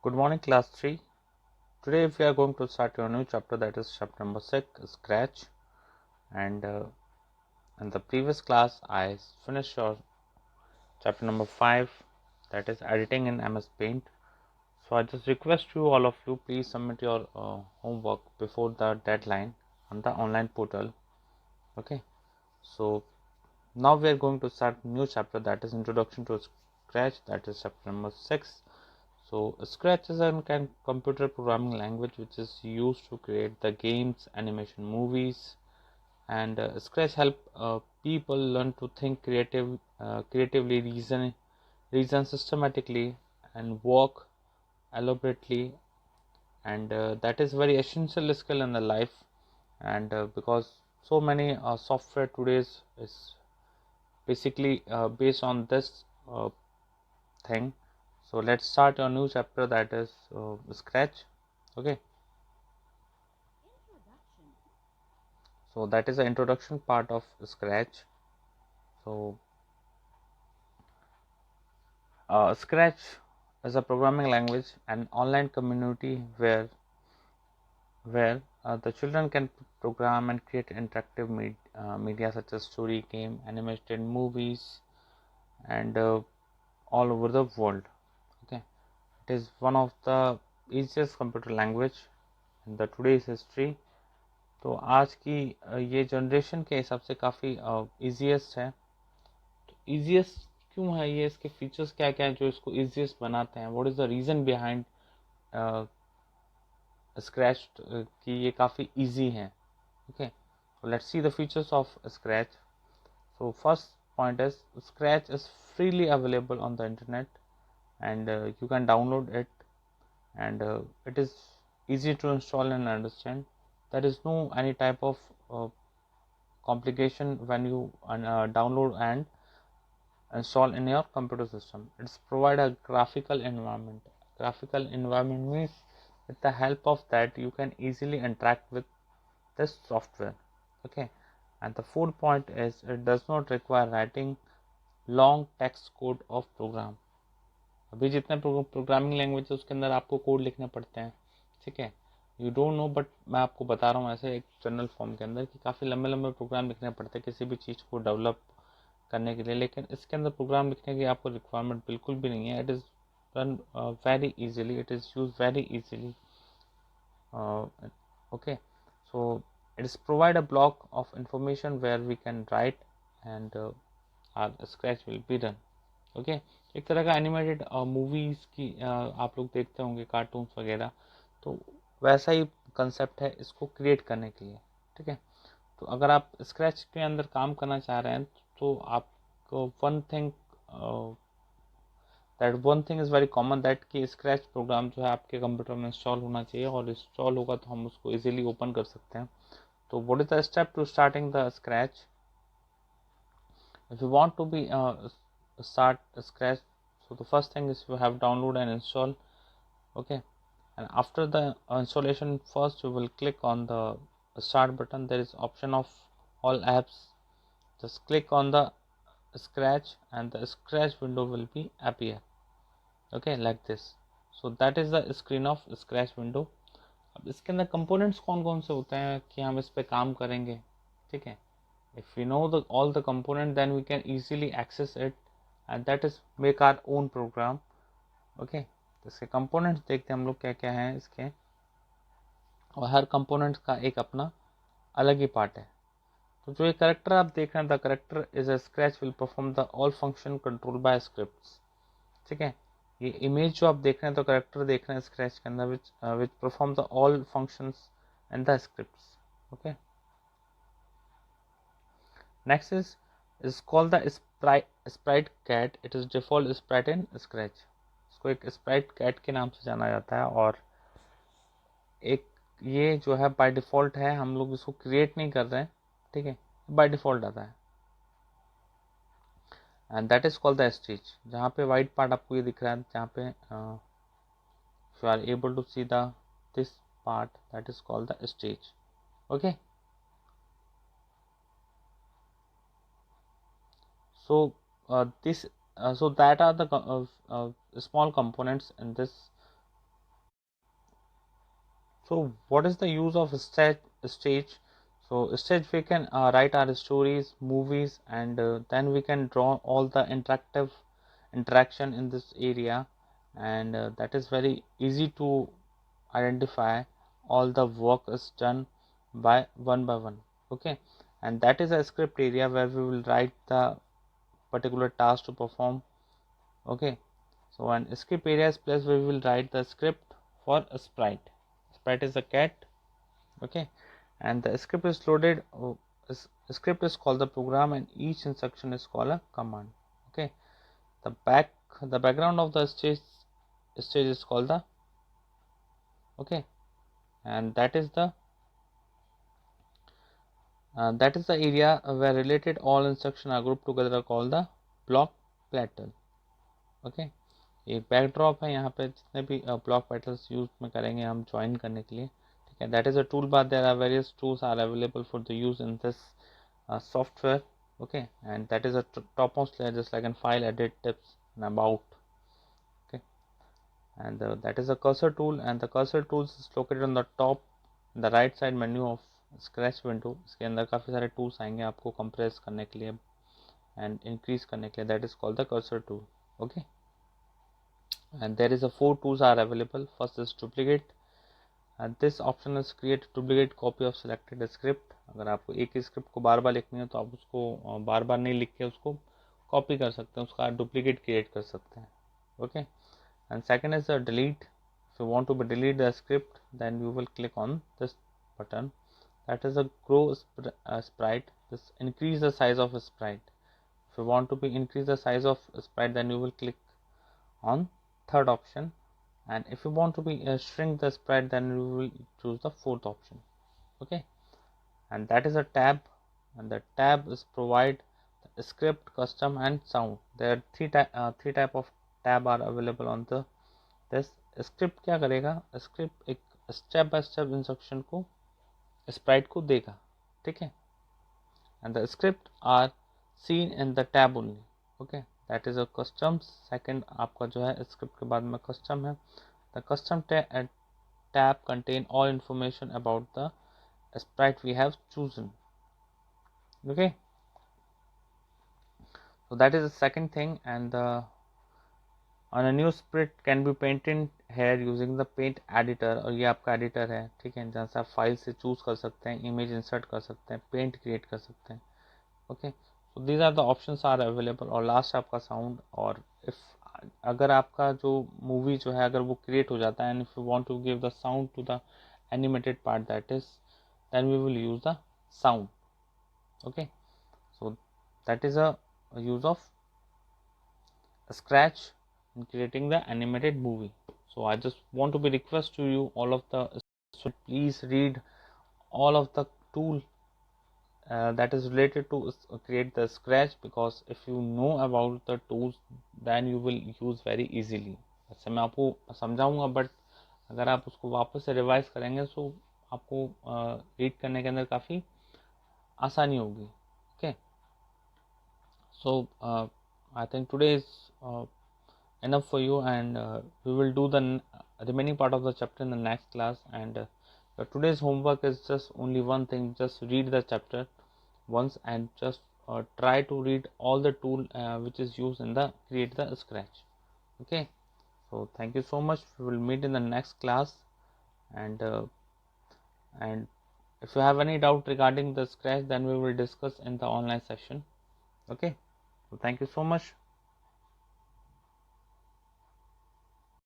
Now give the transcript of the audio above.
Good morning, class 3. Today we are going to start a new chapter, that is chapter number 6, Scratch. And in the previous class, I finished your chapter number 5, that is editing in MS Paint. So I just request you, all of you, please submit your homework before the deadline on the online portal. Okay. So now we are going to start a new chapter, that is Introduction to Scratch, that is chapter number 6. So Scratch is a computer programming language which is used to create the games, animation, movies, and Scratch help people learn to think creatively, reason systematically, and work elaborately, and that is very essential skill in the life. And because so many software today is basically based on this thing. So let's start a new chapter, that is Scratch. Okay, so that is the introduction part of Scratch. So Scratch is a programming language, an online community where the children can program and create interactive media such as story, game, animated movies, and all over the world. Okay, it is one of the easiest computer language in the today's history. तो आज की ये generation के हिसाब से काफ़ी easiest है. तो ईजीएस्ट क्यों है ये, इसके फीचर्स क्या क्या है जो इसको ईजीएस्ट बनाते हैं, what is the reason behind scratch कि ये काफ़ी ईजी है. Okay, so let's see the features of Scratch. So first point is Scratch is freely available on the internet, and you can download it, and it is easy to install and understand. There is no any type of complication when you download and install in your computer system. It's provide a graphical environment. Graphical environment means with the help of that you can easily interact with this software. Okay, and the fourth point is it does not require writing long text code of program. अभी जितने programming language है उसके अंदर आपको code लिखने पड़ते हैं. ठीक है, यू डोंट नो, बट मैं आपको बता रहा हूँ ऐसे एक जनरल फॉर्म के अंदर कि काफ़ी लंबे लंबे प्रोग्राम लिखने पड़ते हैं किसी भी चीज़ को डेवलप करने के लिए. लेकिन इसके अंदर प्रोग्राम लिखने की आपको रिक्वायरमेंट बिल्कुल भी नहीं है. It is run very easily, it is use very easily. Okay, so it is provide a block of information where we can write, and our scratch will be done. Okay, एक तरह का animated movies की आप लोग देखते होंगे, cartoons वगैरह, तो वैसा ही कंसेप्ट है इसको क्रिएट करने के लिए. ठीक है, तो अगर आप स्क्रैच के अंदर काम करना चाह रहे हैं तो आपको one thing is very common, that कि स्क्रैच प्रोग्राम जो है आपके कंप्यूटर में इंस्टॉल होना चाहिए, और इंस्टॉल होगा तो हम उसको इजीली ओपन कर सकते हैं. तो what is the step to starting the scratch? If you want to be start Scratch, so the first thing is you have download and install. Okay, and after the installation, first you will click on the start button. There is option of all apps. Just click on the Scratch and the Scratch window will be appear. Okay, like this. So that is the screen of Scratch window. अब इसके अंदर components कौन कौन से होते हैं कि हम इस पे काम करेंगे. ठीक है, if we know all the component, then we can easily access it, and that is make our own program. Okay, तो इसके components देखते हैं हम लोग क्या क्या हैं इसके, और हर components का एक अपना अलग ही पार्ट है. तो जो ये करेक्टर आप देख रहे हैं, the character is a scratch will perform the all function control by scripts. ठीक है, ये इमेज जो आप देख रहे हैं तो करेक्टर देख रहे हैं स्क्रैच के अंदर which perform the all functions and the scripts. Okay, next is called the sprite cat. It is default sprite in Scratch. इसको एक sprite cat के नाम से जाना जाता है, और एक ये जो है बाय डिफ़ॉल्ट है, हम लोग इसको क्रिएट नहीं कर रहे हैं. ठीक है, बाय डिफ़ॉल्ट आता है, and that is called the stage. जहाँ पे वाइट पार्ट आपको ये दिख रहा है, जहाँ पे you are able to see the this part, that is called the stage. Okay, so this so that are the small components in this So what is the use of stage? So stage we can write our stories, movies, and then we can draw all the interactive interaction in this area, and that is very easy to identify. All the work is done by one. Okay, and that is a script area where we will write the particular task to perform. Okay, so an script area is place where we will write the script for a sprite. Sprite is a cat. Okay, and the script is loaded. Script is called the program, and each instruction is called a command. Okay, the background of the stage is called the, okay, and that is the area where related all instruction are grouped together called the block platter. Okay, एक backdrop है यहाँ पे जितने भी block patterns use में करेंगे हम join करने के लिए, ठीक है. That is a tool bar. There are various tools are available for the use in this software. Okay, and that is a topmost layer, just like in file, edit, tips, and about. Okay, and that is a cursor tool, and the cursor tools is located on the top, the right side menu of scratch window. इसके अंदर काफ़ी सारे tools आएंगे आपको compress करने के लिए and increase करने के लिए. that is called the cursor tool. Okay, and there is a 4 tools are available. First is duplicate, and this option is create duplicate copy of selected script. अगर आपको एक ही स्क्रिप्ट को बार बार लिखनी है तो आप उसको बार बार नहीं लिख के उसको कॉपी कर सकते हैं, उसका डुप्लीकेट क्रिएट कर सकते हैं. Okay, and second is delete. if you want to be delete the script, then you will click on this button, that is a grow sprite. This increase the size of a sprite. If you want to be increase the size of a sprite, then you will click on third option, and if you want to be shrink the sprite, then you will choose the fourth option. Okay, and that is a tab, and the tab is provide the script, custom, and sound. There are three type of tab are available on the this. Script क्या करेगा, script एक step by step instruction को sprite को देगा, ठीक है. And the script are seen in the tab only. Okay, that is a custom. Second आपका जो है स्क्रिप्ट के बाद में कस्टम है. The custom tab content all information about the sprite we have chosen. Okay, so that is the second thing, and on a new sprite can be painted here using the paint editor. और ये आपका editor है, ठीक है, जहाँ से आप file से चूज कर सकते हैं, इमेज इंसर्ट कर सकते हैं, पेंट क्रिएट कर सकते हैं. Okay, so these are the options are available. और लास्ट आपका साउंड. और इफ अगर आपका जो मूवी जो है अगर वो क्रिएट हो जाता है, and if you want to give the sound to the animated part, that is then we will use the sound. Okay, so that is a use of scratch in creating the animated movie. So I just want to be request to you all of the, so please read all of the tool that is related to create the scratch, because if you know about the tools, then you will use very easily. ऐसे मैं आपको समझाऊंगा, but अगर आप उसको वापस से revise करेंगे तो आपको रीड करने के अंदर काफ़ी आसानी होगी. Okay, so I think today is enough for you, and we will do the remaining part of the chapter in the next class. And today's homework is just only one thing: just read the chapter once and just try to read all the tool which is used in the create the scratch. Okay, so thank you so much. We will meet in the next class, and if you have any doubt regarding the scratch, then we will discuss in the online session. Okay, so thank you so much.